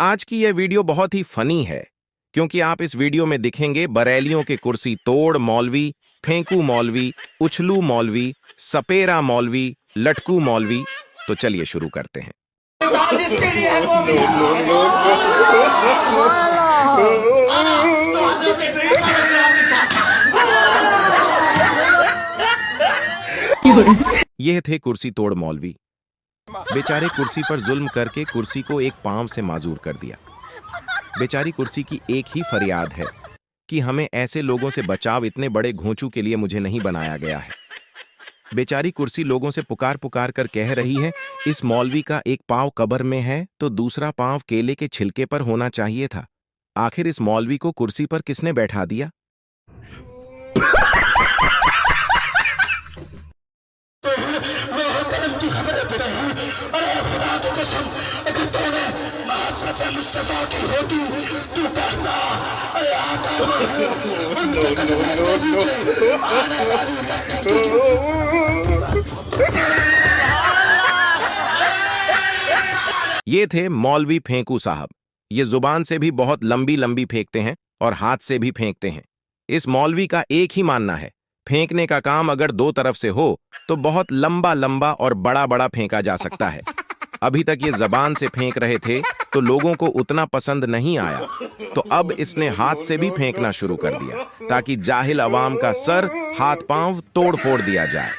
आज की यह वीडियो बहुत ही फनी है क्योंकि आप इस वीडियो में दिखेंगे बरेलियों के कुर्सी तोड़ मौलवी, फेंकू मौलवी, उछलू मौलवी, सपेरा मौलवी, लटकू मौलवी। तो चलिए शुरू करते हैं। यह थे कुर्सी तोड़ मौलवी। बेचारे कुर्सी पर जुल्म करके कुर्सी को एक पांव से माजूर कर दिया। बेचारी कुर्सी की एक ही फरियाद है कि हमें ऐसे लोगों से बचाव, इतने बड़े घोंचू के लिए मुझे नहीं बनाया गया है। बेचारी कुर्सी लोगों से पुकार पुकार कर कह रही है, इस मौलवी का एक पांव कब्र में है तो दूसरा पांव केले के छिलके पर होना चाहिए था। आखिर इस मौलवी को कुर्सी पर किसने बैठा दिया? ये थे मौलवी फेंकू साहब। ये जुबान से भी बहुत लंबी लंबी फेंकते हैं और हाथ से भी फेंकते हैं। इस मौलवी का एक ही मानना है, फेंकने का काम अगर दो तरफ से हो तो बहुत लंबा लंबा और बड़ा बड़ा फेंका जा सकता है। अभी तक ये जबान से फेंक रहे थे तो लोगों को उतना पसंद नहीं आया, तो अब इसने हाथ से भी फेंकना शुरू कर दिया ताकि जाहिल अवाम का सर हाथ पांव तोड़ फोड़ दिया जाए।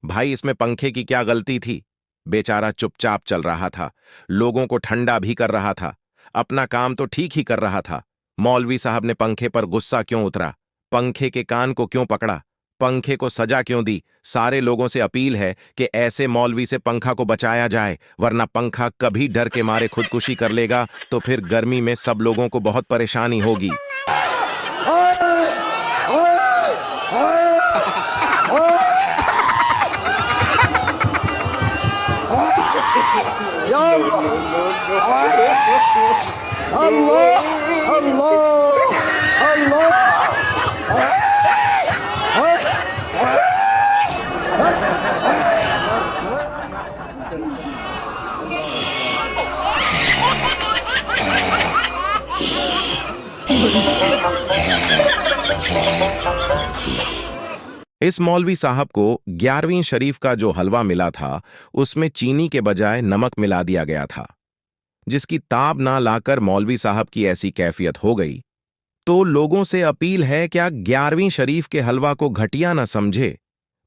भाई, इसमें पंखे की क्या गलती थी? बेचारा चुपचाप चल रहा था, लोगों को ठंडा भी कर रहा था, अपना काम तो ठीक ही कर रहा था। मौलवी साहब ने पंखे पर गुस्सा क्यों उतरा? पंखे के कान को क्यों पकड़ा? पंखे को सजा क्यों दी? सारे लोगों से अपील है कि ऐसे मौलवी से पंखा को बचाया जाए, वरना पंखा कभी डर के मारे खुदकुशी कर लेगा तो फिर गर्मी में सब लोगों को बहुत परेशानी होगी। इस मौलवी साहब को 11वीं शरीफ का जो हलवा मिला था उसमें चीनी के बजाय नमक मिला दिया गया था, जिसकी ताब ना लाकर मौलवी साहब की ऐसी कैफियत हो गई। तो लोगों से अपील है क्या 11वीं शरीफ के हलवा को घटिया न समझे,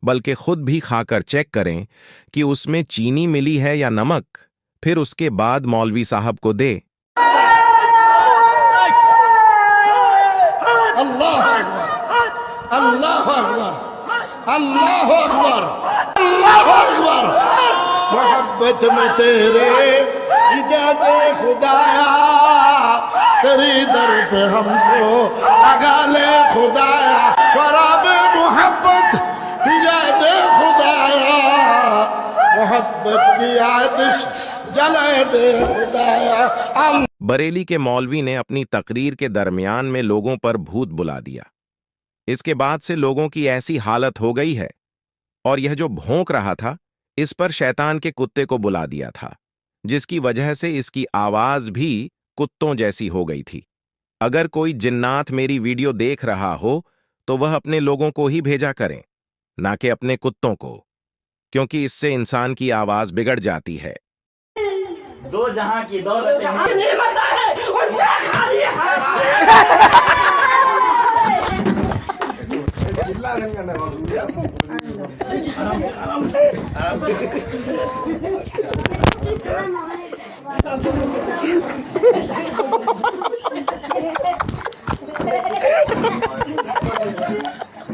बल्कि खुद भी खाकर चेक करें कि उसमें चीनी मिली है या नमक, फिर उसके बाद मौलवी साहब को दे। अल्लाह अल्लाह अकबर, अल्लाह अकबर, अल्लाह अकबर। मोहब्बत में तेरे इजाज़े खुदाया, तेरी दर पे हमको लगा ले खुदाया। शराब मोहब्बत इजाज़े खुदाया, मोहब्बत की आतिश जला दे खुदाया। बरेली के मौलवी ने अपनी तकरीर के दरमियान में लोगों पर भूत बुला दिया। इसके बाद से लोगों की ऐसी हालत हो गई है, और यह जो भौंक रहा था इस पर शैतान के कुत्ते को बुला दिया था, जिसकी वजह से इसकी आवाज भी कुत्तों जैसी हो गई थी। अगर कोई जिन्नात मेरी वीडियो देख रहा हो तो वह अपने लोगों को ही भेजा करें, ना कि अपने कुत्तों को, क्योंकि इससे इंसान की आवाज बिगड़ जाती है। दो जहां की दौलत है,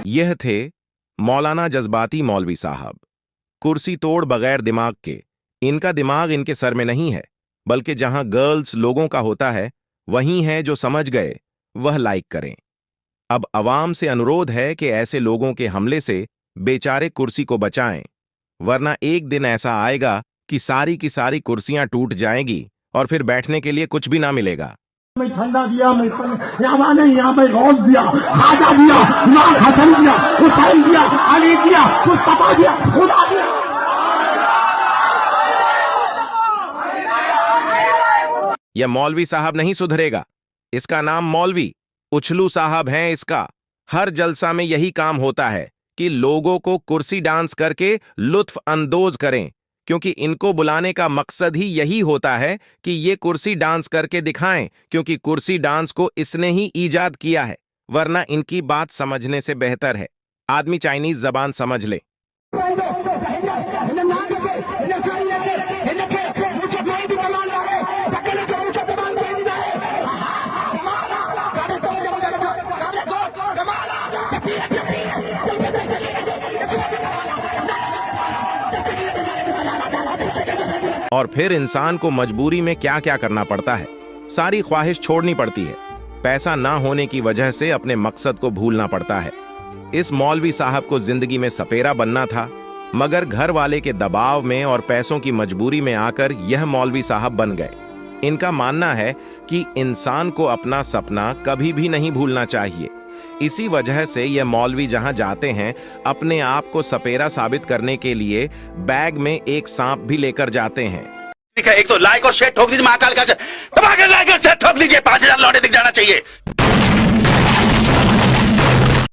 यह थे मौलाना जज्बाती मौलवी साहब, कुर्सी तोड़ बगैर दिमाग के। इनका दिमाग इनके सर में नहीं है, बल्कि जहां गर्ल्स लोगों का होता है वहीं है। जो समझ गए वह लाइक करें। अब अवाम से अनुरोध है कि ऐसे लोगों के हमले से बेचारे कुर्सी को बचाएं, वरना एक दिन ऐसा आएगा कि सारी की सारी कुर्सियां टूट जाएंगी और फिर बैठने के लिए कुछ भी ना मिलेगा। मैं ठंडा दिया, मैं यहाँ नहीं, यहाँ पे गौस दिया, खाजा दिया, इमाम हसन दिया, हुसैन दिया, अली दिया, मुस्तफा दिया, खुदा दिया। यह मौलवी साहब नहीं सुधरेगा। इसका नाम मौलवी उछलू साहब हैं। इसका हर जलसा में यही काम होता है कि लोगों को कुर्सी डांस करके लुत्फ अंदोज करें, क्योंकि इनको बुलाने का मकसद ही यही होता है कि ये कुर्सी डांस करके दिखाएं, क्योंकि कुर्सी डांस को इसने ही ईजाद किया है। वरना इनकी बात समझने से बेहतर है आदमी चाइनीज जबान समझ ले। और फिर इंसान को मजबूरी में क्या क्या करना पड़ता है। सारी ख्वाहिश छोड़नी पड़ती है। पैसा ना होने की वजह से अपने मकसद को भूलना पड़ता है। इस मौलवी साहब को जिंदगी में सपेरा बनना था, मगर घर वाले के दबाव में और पैसों की मजबूरी में आकर यह मौलवी साहब बन गए। इनका मानना है कि इंसान को अपना सपना कभी भी नहीं भूलना चाहिए। इसी वजह से यह मौलवी जहां जाते हैं, अपने आप को सपेरा साबित करने के लिए बैग में एक सांप भी लेकर जाते हैं। एक तो लाइक और शेयर ठोक दीजिए, महाकाल का दबा के लाइक और शेयर ठोक दीजिए, 5000 लौटे दिख जाना चाहिए।